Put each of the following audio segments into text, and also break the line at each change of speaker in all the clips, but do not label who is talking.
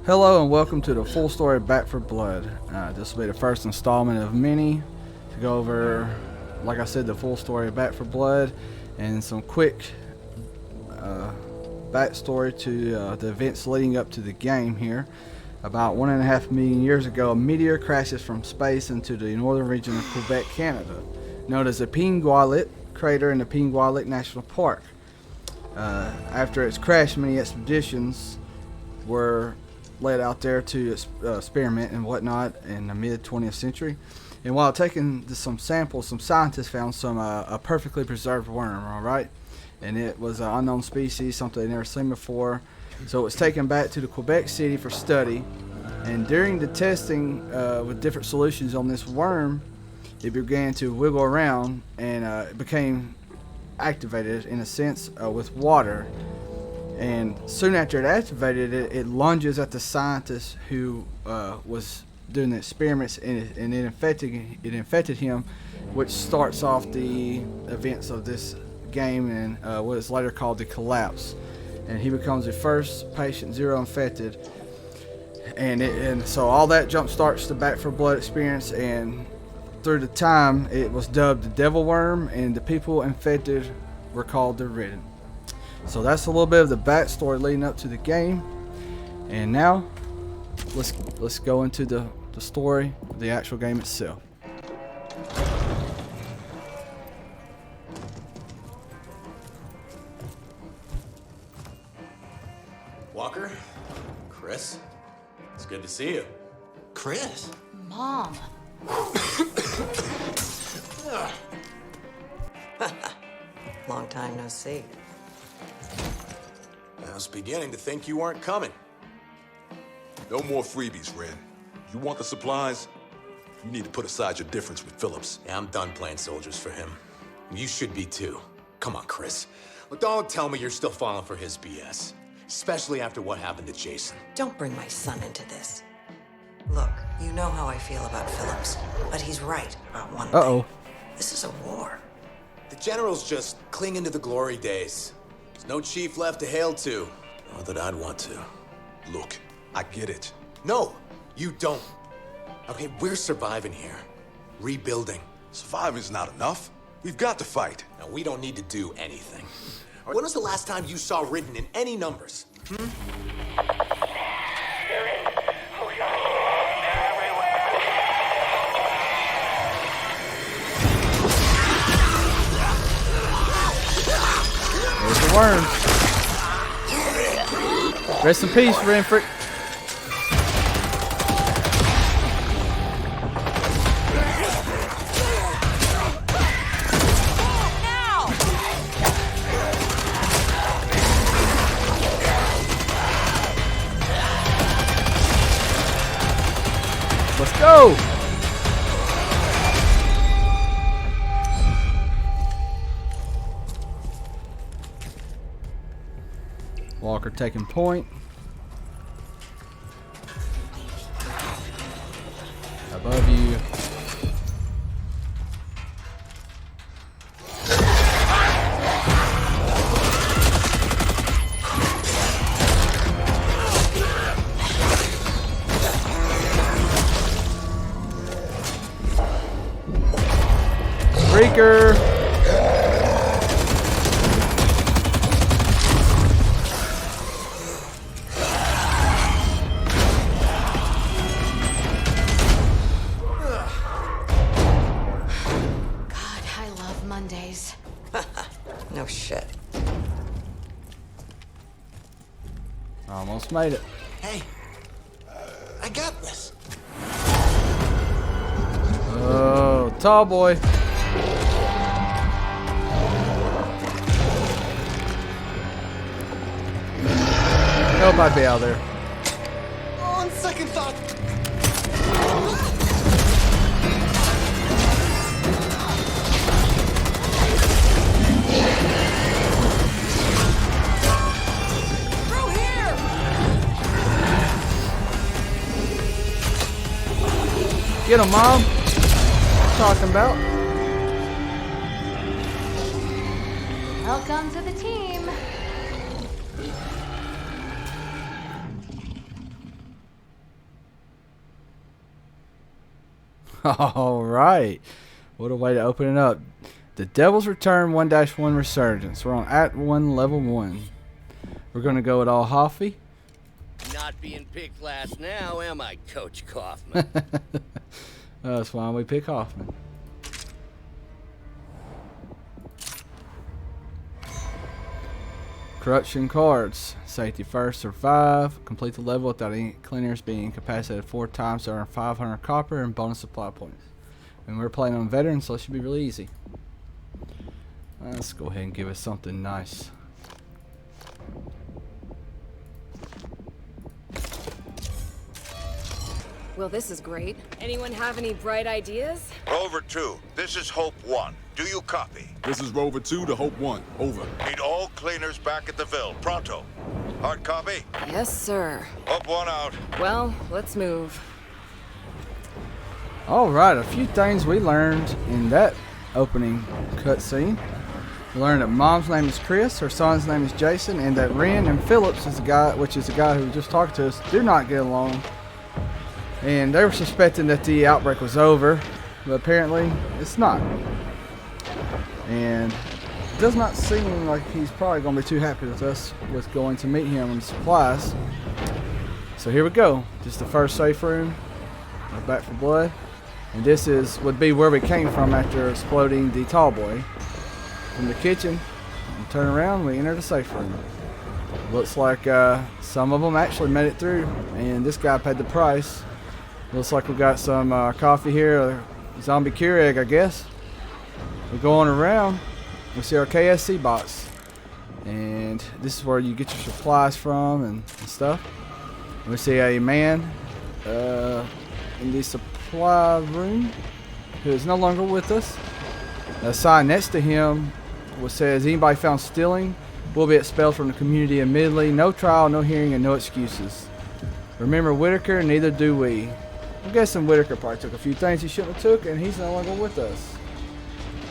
Hello and welcome to the full story of Back for Blood. This will be the first installment of many to go over, like I said, the full story of Back for Blood and some quick backstory to the events leading up to the game here. About 1.5 million years ago, a meteor crashes from space into the northern region of Quebec, Canada, known as the Pingualit crater in the Pingualit National Park. After its crash, many expeditions were led out there to experiment and whatnot in the mid 20th century. And while taking some samples, some scientists found a perfectly preserved worm, alright? And it was an unknown species, something they'd never seen before. So it was taken back to the Quebec City for study. And during the testing with different solutions on this worm, it began to wiggle around and it became activated in a sense with water. And soon after it activated it lunges at the scientist who was doing the experiments, and it infected him, which starts off the events of this game and what is later called the collapse. And he becomes the first patient zero infected, and so all that jump starts the Back for Blood experience. And through the time, it was dubbed the Devil Worm, and the people infected were called the Ridden. So that's a little bit of the backstory leading up to the game. And now, let's go into the story of the actual game itself.
Walker, Chris, it's good to see you.
Chris?
Mom.
Long time no see.
I was beginning to think you weren't coming.
No more freebies, Red. You want the supplies? You need to put aside your difference with Phillips.
Yeah, I'm done playing soldiers for him. You should be too. Come on, Chris. Well, don't tell me you're still falling for his BS. Especially after what happened to Jason.
Don't bring my son into this. Look, you know how I feel about Phillips, but he's right about one thing. This is a war.
The general's just clinging to the glory days. There's no chief left to hail to. Not that I'd want to.
Look, I get it.
No, you don't. Okay, we're surviving here. Rebuilding.
Surviving's not enough. We've got to fight.
Now, we don't need to do anything. When was the last time you saw Ridden in any numbers?
There's the worms. Rest in peace, Renfrick. Let's go! Walker taking point. Above you. Freaker!
Mondays.
No shit.
Almost made it.
Hey, I got this.
Oh, tall boy. Hope I'd be out there.
On second thought.
Get him, Mom. Talking about.
Welcome to the team.
All right. What a way to open it up. The Devil's Return 1-1 Resurgence. We're on Act 1, Level 1. We're going to go with all Hoffy.
Not being picked last now, am I, Coach Kaufman?
That's why we pick Hoffman. Corruption cards. Safety first, survive. Complete the level without any cleaners being incapacitated 4 times to earn 500 copper and bonus supply points. And we're playing on veteran, so it should be really easy. Let's go ahead and give us something nice.
Well, this is great. Anyone have any bright ideas?
Rover 2, this is Hope 1. Do you copy?
This is Rover 2 to Hope 1. Over.
Need all cleaners back at the Ville. Pronto. Hard copy?
Yes, sir.
Hope 1 out.
Well, let's move.
Alright, a few things we learned in that opening cutscene. We learned that Mom's name is Chris, her son's name is Jason, and that Ren and Phillips is the guy, which is the guy who just talked to us, do not get along. And they were suspecting that the outbreak was over, but apparently it's not. And it does not seem like he's probably going to be too happy with us with going to meet him on the supplies. So here we go. Just the first safe room. We're back for blood. And this would be where we came from after exploding the tall boy. From the kitchen, and turn around, we enter the safe room. Looks like some of them actually made it through, and this guy paid the price. Looks like we got some coffee here, a zombie cure egg, I guess. We're going around, we see our KSC box, and this is where you get your supplies from and stuff. We see a man in the supply room who is no longer with us. A sign next to him which says, anybody found stealing will be expelled from the community immediately. No trial, no hearing, and no excuses. Remember Whitaker, neither do we. I'm guessing Whitaker probably took a few things he shouldn't have took, and he's no longer with us.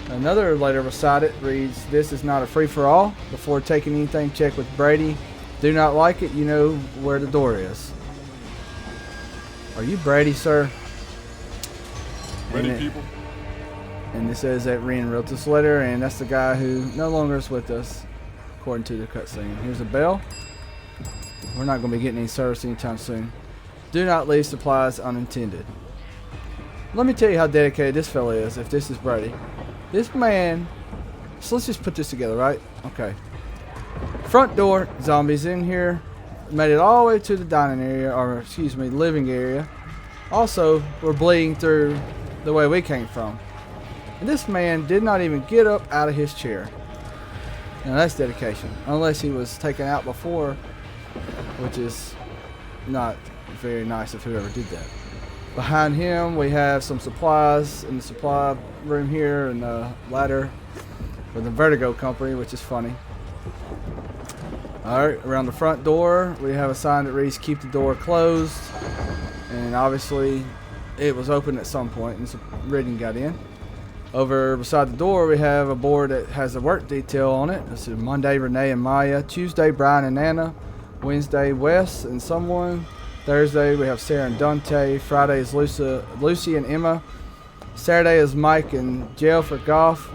Another letter beside it reads, this is not a free-for-all. Before taking anything, check with Brady. Do not like it, you know where the door is. Are you Brady, sir?
Ready, people?
And it says that Ren wrote this letter, and that's the guy who no longer is with us, according to the cutscene. Here's a bell. We're not going to be getting any service anytime soon. Do not leave supplies unattended. Let me tell you how dedicated this fella is, if this is Brady. This man, so let's just put this together, right? Okay. Front door, zombies in here. Made it all the way to the dining area, or excuse me, living area. Also, we're bleeding through the way we came from. And this man did not even get up out of his chair. Now that's dedication. Unless he was taken out before, which is not very nice of whoever did that. Behind him we have some supplies in the supply room here, and a ladder for the Vertigo company, which is funny. Alright, around the front door we have a sign that reads keep the door closed. And obviously it was open at some point and some reading got in. Over beside the door we have a board that has a work detail on it. This is Monday, Renee and Maya. Tuesday, Brian and Anna. Wednesday, Wes and someone. Thursday we have Sarah and Dante. Friday is Lucy and Emma. Saturday is Mike and Jill for golf.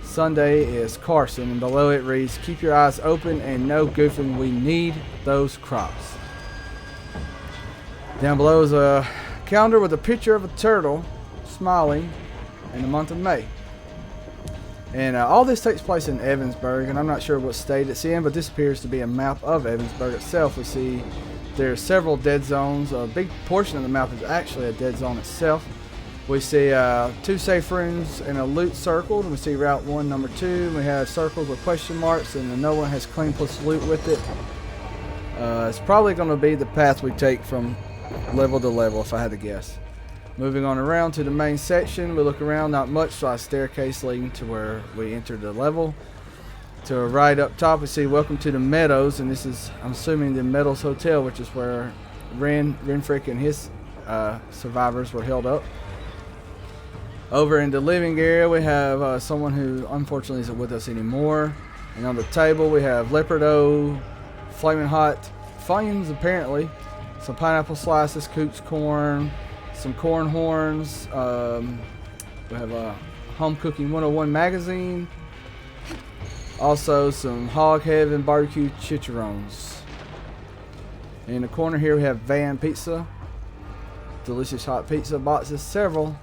Sunday is Carson, and below it reads keep your eyes open and no goofing, we need those crops. Down below is a calendar with a picture of a turtle smiling in the month of May. And all this takes place in Evansburg, and I'm not sure what state it's in, but this appears to be a map of Evansburg itself. We see there are several dead zones. A big portion of the map is actually a dead zone itself. We see 2 safe rooms and a loot circled, and we see Route 1, number 2, and we have circles with question marks, and no one has clean plus loot with it. It's probably going to be the path we take from level to level, if I had to guess. Moving on around to the main section, we look around, not much, so a staircase leading to where we entered the level. To our right up top, we see welcome to the Meadows, and this is, I'm assuming, the Meadows Hotel, which is where Renfrick and his survivors were held up. Over in the living area, we have someone who unfortunately isn't with us anymore. And on the table, we have Leopardo, Flaming Hot Funyuns, apparently, some pineapple slices, Coop's corn, some corn horns. We have a Home Cooking 101 magazine. Also some Hog Heaven barbecue chicharrones. In the corner here we have Van Pizza. Delicious hot pizza boxes, several.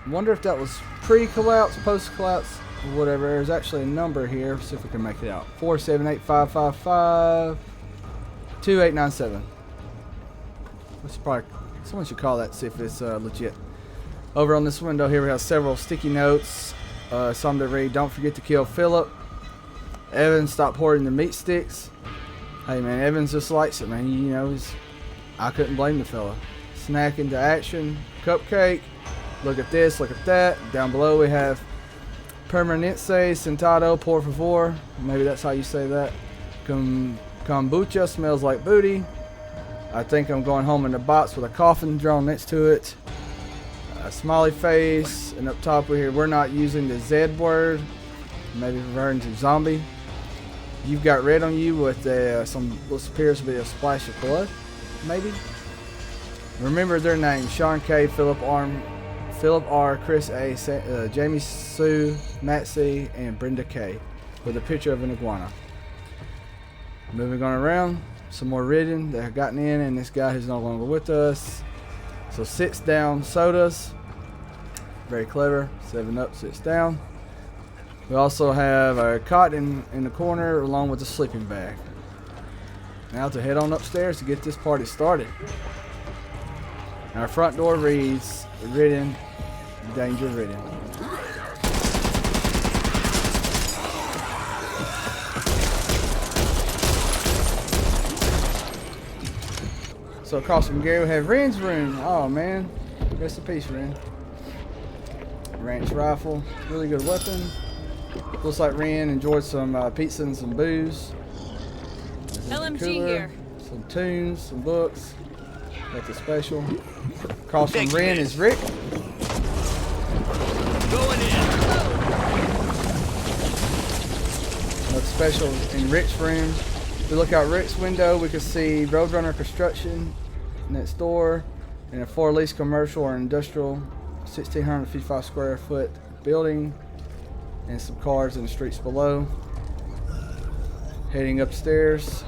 Wonder if that was pre-collapse, post-collapse, or whatever. There's actually a number here. See if we can make it out. 478-555-2897. Someone should call that, see if it's legit. Over on this window here we have several sticky notes. Some that read, "Don't forget to kill Philip." Evan, stop hoarding the meat sticks. Hey man, Evans just likes it, man. You know, I couldn't blame the fella. Snack into action, cupcake. Look at this, look at that. Down below we have Permanente Sentado, por favor. Maybe that's how you say that. Kombucha smells like booty. I think I'm going home in a box with a coffin drawn next to it. A smiley face, and up top we hear, "We're not using the Z word." Maybe referring to zombie. "You've got red on you with some what appears to be a splash of blood." Maybe. Remember their names: Sean K, Philip R, Chris A, Jamie Sue, Matt C, and Brenda K, with a picture of an iguana. Moving on around, some more written that have gotten in, and this guy who's no longer with us. So sits down sodas, very clever. 7-Up sits down. We also have a cot in the corner along with a sleeping bag. Now to head on upstairs to get this party started. Our front door reads, "Ridden, danger ridden." So across from Gary we have Ren's room. Oh man, rest in peace, Ren. Ranch rifle, really good weapon. Looks like Ren enjoyed some pizza and some booze.
LMG here.
Some tunes, some books. That's a special. Across from Ren is Rick.
Going in.
Another special in Rick's room. If we look out Rick's window, we can see Roadrunner Construction next door, and a for lease commercial or industrial 1,655 square foot building, and some cars in the streets below. Heading upstairs.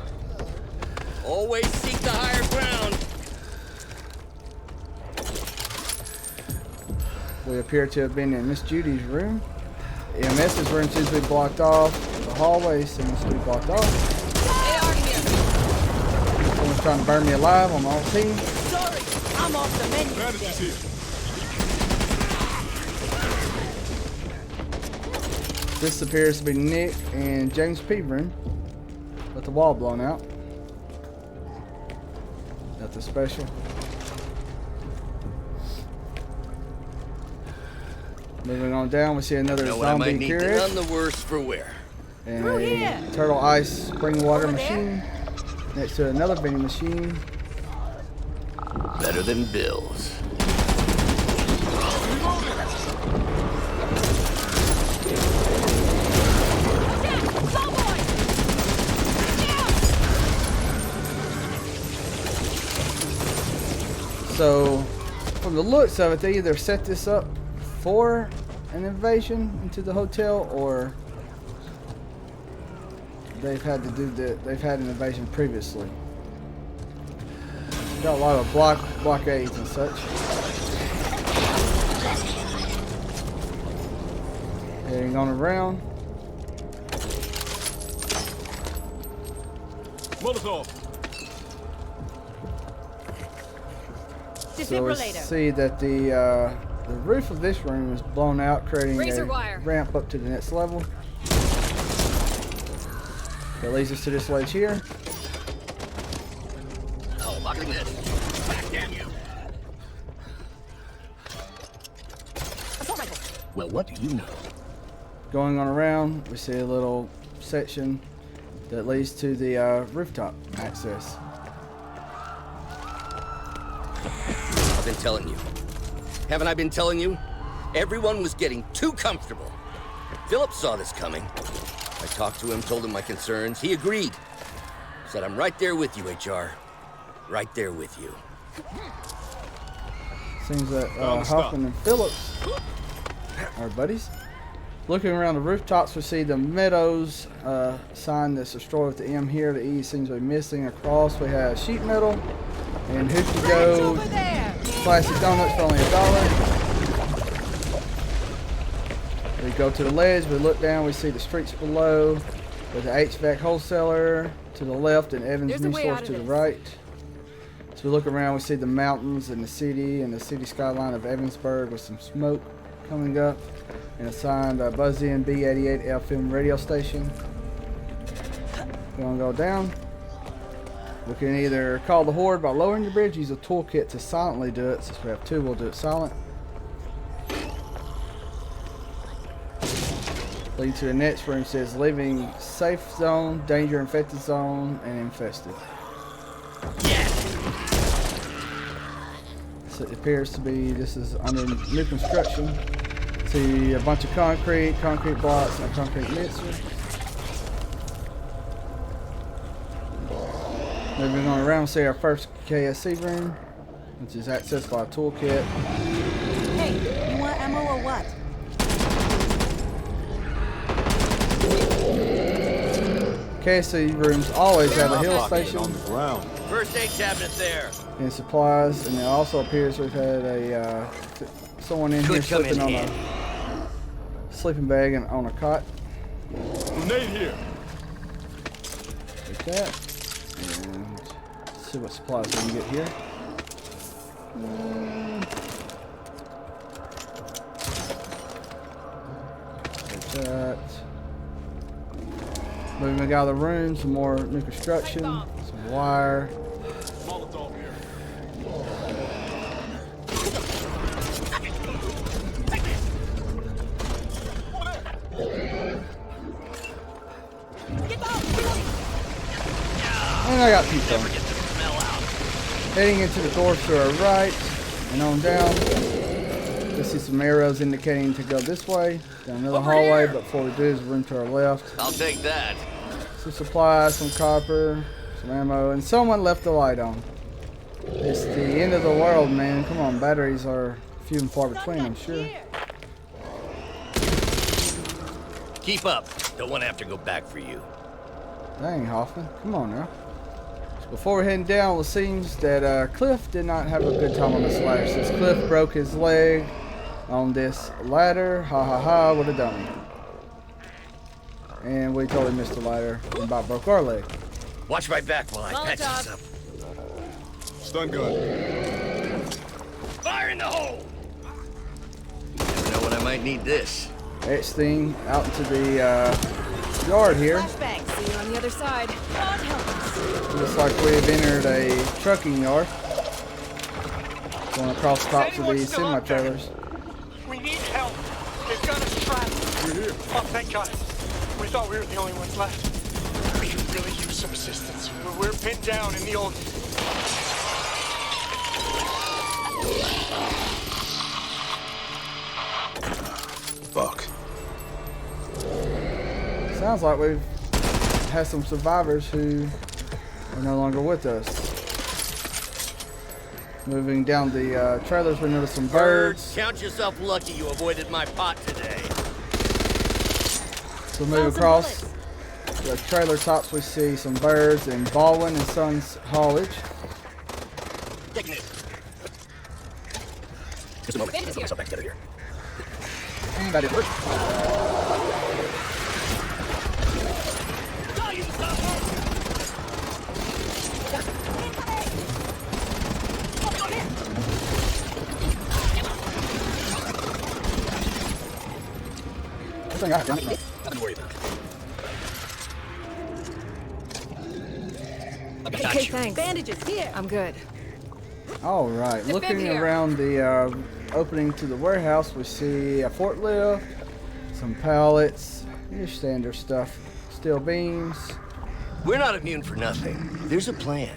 Always seek the higher ground.
We appear to have been in Miss Judy's room. EMS's room seems to be blocked off. The hallway seems to be blocked off.
They are here.
Someone's trying to burn me alive on my own team.
Sorry, I'm off the menu.
Bandages here.
This appears to be Nick and James P. room with the wall blown out. Nothing special. Moving on down, we see another
Know what I
zombie
might need to
carriage
none the worse for wear.
and a turtle ice spring water machine next to another vending machine.
Better than Bill's.
So, from the looks of it, they either set this up for an invasion into the hotel, or they've had to do that. They've had an invasion previously. Got a lot of blockades and such. Heading on around.
Molotov.
So we see that the roof of this room is blown out, creating
Razor
a
wire.
ramp up to the next level. That leads us to this ledge here.
Oh, look at this. Back, damn you. Well, what do you know?
Going on around, we see a little section that leads to the rooftop access.
I've been telling you. Haven't I been telling you? Everyone was getting too comfortable. Philip saw this coming. I talked to him, told him my concerns. He agreed. Said, I'm right there with you, HR. Right there with you.
Seems that Hoffman and Phillips are buddies. Looking around the rooftops, we see the Meadows sign that's destroyed with the M here. The E seems to be missing. Across, we have sheet metal and Hoochie Go plastic donuts for only $1. We go to the ledge, we look down, we see the streets below with the HVAC wholesaler to the left and Evans News Source to the right. So we look around, we see the mountains and the city skyline of Evansburg with some smoke coming up, and a signed Buzz-In B88 FM radio station. Gonna go down. We can either call the horde by lowering the bridge, use a toolkit to silently do it. Since we have two, we'll do it silent. Lead to the next room, says living safe zone, danger infected zone, and infested. So it appears to be, this is under new construction. See a bunch of concrete blocks, and a concrete mixer. Moving on around, see our first KSC room, which is accessed by a toolkit.
Hey, you want ammo or what?
KSC rooms always have a heal station
On the ground.
First aid cabinet there.
and supplies, and it also appears we've had a someone in here sleeping on a sleeping bag and on a cot.
Grenade here.
Like that. And see what supplies we can get here. Like that. Moving out of the room, some more new construction, some wire.
Molotov here.
And I got people. Heading into the doors to our right and on down. We see some arrows indicating to go this way, down another hallway, but before we do is room to our left.
I'll take that.
Some supplies, some copper, some ammo, and someone left the light on. It's the end of the world, man. Come on, batteries are few and far between, I'm sure.
Keep up. Don't want to have to go back for you.
Dang, Hoffman. Come on now. Before we're heading down, it seems that Cliff did not have a good time on this ladder. Since Cliff broke his leg on this ladder, ha ha ha, what a dummy. And we totally missed the ladder and about broke our leg.
Watch my back while I patch this up.
Stun gun.
Fire in the hole! Never know when I might need this.
Next thing, out into the yard here.
Flashbang. See you on the other side. God help us.
Looks like we've entered a trucking yard. Going across the tops of these semi-trailers.
We need help. They've got us trapped.
We're here.
Oh, thank God. We thought we were the only ones left. We could really use some assistance. We're pinned down in the old...
Fuck.
Sounds like we've had some survivors who are no longer with us. Moving down the trailers, we noticed some birds.
Count yourself lucky you avoided my pot today.
So move across the trailer tops, we see some birds and Baldwin and Sons haulage.
Taking it. Just a moment. Get myself back together here.
That is work. I think I have done it.
Nothing to worry about.
Okay, thanks.
Bandages here.
I'm good.
All right, looking
here.
around the opening to the warehouse, we see a forklift, some pallets, your standard stuff, steel beams.
We're not immune for nothing. There's a plan.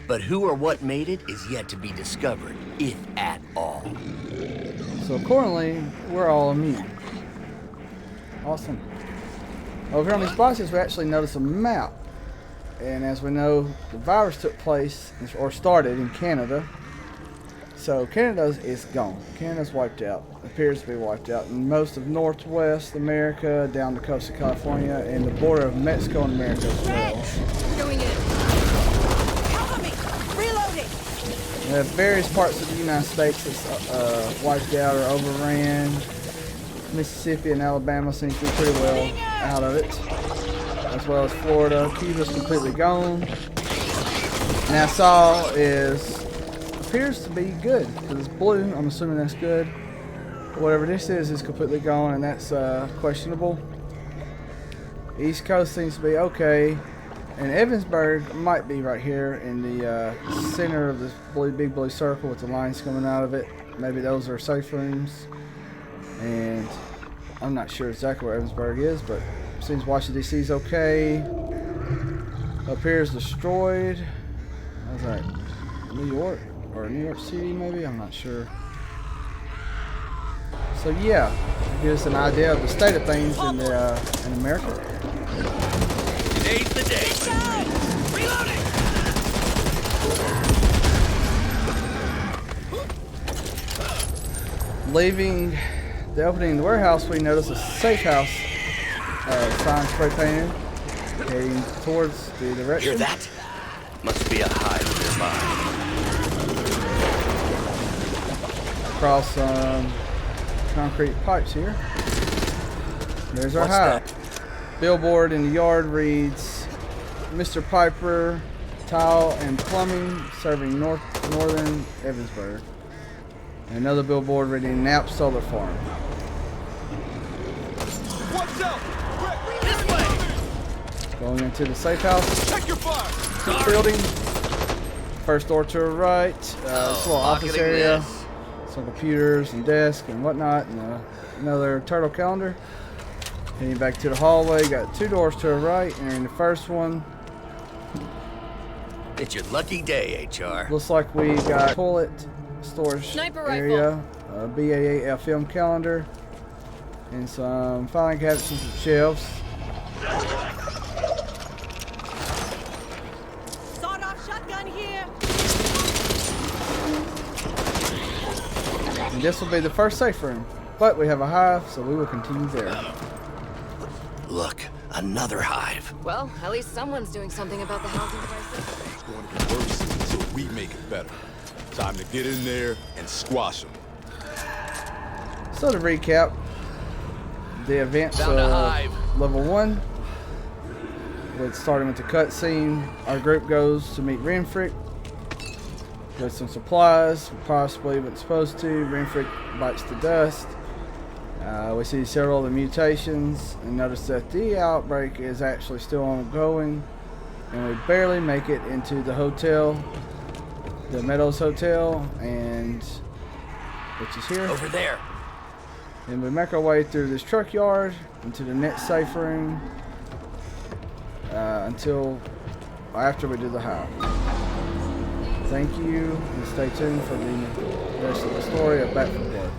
But who or what made it is yet to be discovered, if at all.
So accordingly, we're all immune. Awesome. Over here on these boxes, we actually notice a map. And as we know, the virus took place or started in Canada. So Canada is gone. Canada's wiped out. Appears to be wiped out. And most of Northwest America, down the coast of California, and the border of Mexico and America as well.
Going in.
Cover me! Reloading!
Various parts of the United States is wiped out or overran. Mississippi and Alabama seem to be pretty well out of it, as well as Florida. Cuba's completely gone. Nassau appears to be good because it's blue. I'm assuming that's good. Whatever this is completely gone, and that's questionable. East Coast seems to be okay, and Evansburg might be right here in the center of this big blue circle with the lines coming out of it. Maybe those are safe rooms, and I'm not sure exactly where Evansburg is, but it seems Washington D.C. is okay. Up here is destroyed. How's that? New York or New York City, maybe? I'm not sure. So yeah, it gives us an idea of the state of things in America.
Today's the day. Reloading.
Leaving the opening of the warehouse, we notice a safe house sign spray painted, heading towards the direction.
Hear that? Must be a hive nearby.
Across some concrete pipes here. There's our
What's
hive.
that?
Billboard in the yard reads, Mr. Piper Tile and Plumbing, serving northern Evansburg. And another billboard reading Knapp Solar Farm.
Watch out!
This way.
Going into the safe house.
Check your fire!
Building. First door to the right. This little office
pocketing
area.
this.
Some computers and desks and whatnot. And another turtle calendar. Heading back to the hallway. Got two doors to the right. And in the first one,
It's your lucky day, HR.
looks like we got toilet storage
Sniper
area. BAA film calendar. And some filing cabinets and some shelves.
Sawed-off shotgun here!
And this will be the first safe room. But we have a hive, so we will continue there.
Look, another hive.
Well, at least someone's doing something about the housing crisis.
It's going to get worse until we make it better. Time to get in there and squash them.
So to recap, the events
Found a
of
hive.
level 1, with starting with the cutscene, our group goes to meet Renfrick with some supplies, possibly wasn't supposed to. Renfrick bites the dust. We see several of the mutations and notice that the outbreak is actually still ongoing, and we barely make it into the hotel, the Meadows Hotel, and which is here.
Over there.
And we make our way through this truck yard into the next safe room until after we do the hive. Thank you, and stay tuned for the rest of the story of Back 4 Blood.